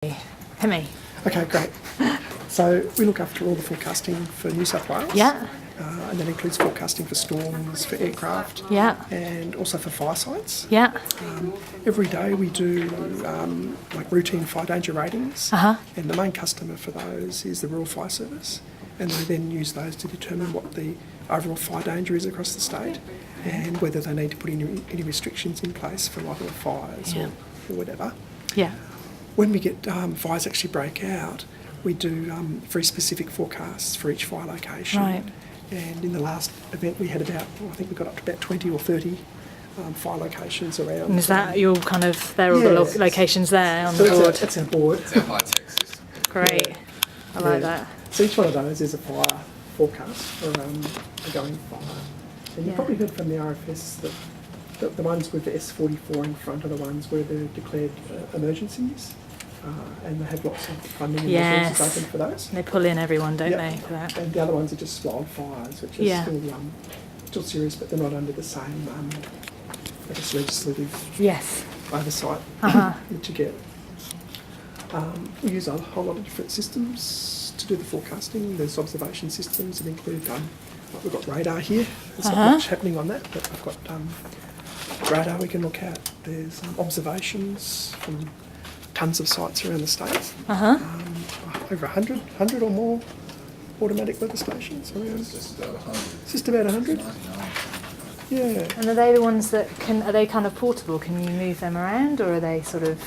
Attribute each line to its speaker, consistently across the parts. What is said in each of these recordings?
Speaker 1: Hit me.
Speaker 2: Okay, great. So we look after all the forecasting for New South Wales.
Speaker 1: Yeah.
Speaker 2: And that includes forecasting for storms, for aircraft,
Speaker 1: Yeah.
Speaker 2: and also for fire sites.
Speaker 1: Yeah.
Speaker 2: Every day we do like routine fire danger ratings, and the main customer for those is the Rural Fire Service, and they then use those to determine what the overall fire danger is across the state and whether they need to put any restrictions in place for lighting of fires or whatever.
Speaker 1: Yeah.
Speaker 2: When we get fires actually break out, we do very specific forecasts for each fire location.
Speaker 1: Right.
Speaker 2: And in the last event, we had I think we got up to about 20 or 30 fire locations around.
Speaker 1: And is that your kind of, they're all the locations there on the board?
Speaker 2: That's our board.
Speaker 3: It's our high-tech system.
Speaker 1: Great.
Speaker 2: Yeah.
Speaker 1: I like that.
Speaker 2: So each one of those is a fire forecast for a going fire. And you've probably heard from the RFS that the ones with the S44 in front are the ones where they're declared emergencies. And they have lots of funding and resources open for those.
Speaker 1: They pull in everyone, don't they, for that?
Speaker 2: And the other ones are just wildfires, which are still serious, but they're not under the same, I guess, legislative oversight that you get. We use a whole lot of different systems to do the forecasting. There's observation systems that include, we've got radar here. There's not much happening on that, but I've got radar we can look at. There's observations from tons of sites around the state. Over 100 or more automatic weather stations around.
Speaker 3: It's just about 100.
Speaker 2: It's just about 100.
Speaker 3: 99.
Speaker 2: Yeah.
Speaker 1: And are they the ones that are they kind of portable? Can you move them around, or are they sort of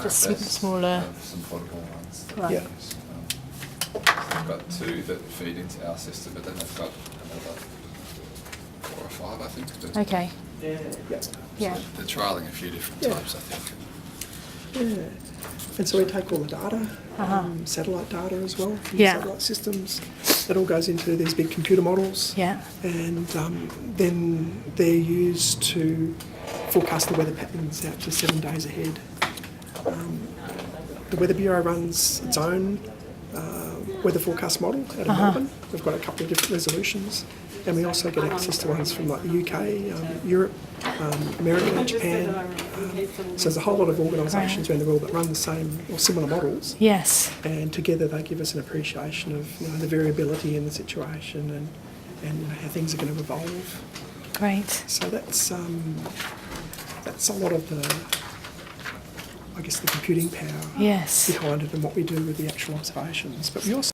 Speaker 1: just smaller?
Speaker 3: Some portable ones.
Speaker 1: Right.
Speaker 2: Yeah.
Speaker 3: They've got 2 that feed into our system, but then they've got another 4 or 5, I think. But
Speaker 1: Okay.
Speaker 2: Yeah.
Speaker 3: they're trialling a few different types, I think.
Speaker 2: Yeah. And so we take all the data, satellite data as well, from satellite systems. That all goes into these big computer models.
Speaker 1: Yeah.
Speaker 2: And then they're used to forecast the weather patterns out to 7 days ahead. The Weather Bureau runs its own weather forecast model out of Melbourne. We've got a couple of different resolutions, and we also get access to ones from like the UK, Europe, America, Japan. So there's a whole lot of organisations around the world that run the same or similar models.
Speaker 1: Yes.
Speaker 2: And together they give us an appreciation of the variability in the situation and how things are going to evolve.
Speaker 1: Great.
Speaker 2: So that's a lot of the computing power
Speaker 1: Yes.
Speaker 2: behind it and what we do with the actual observations. But we also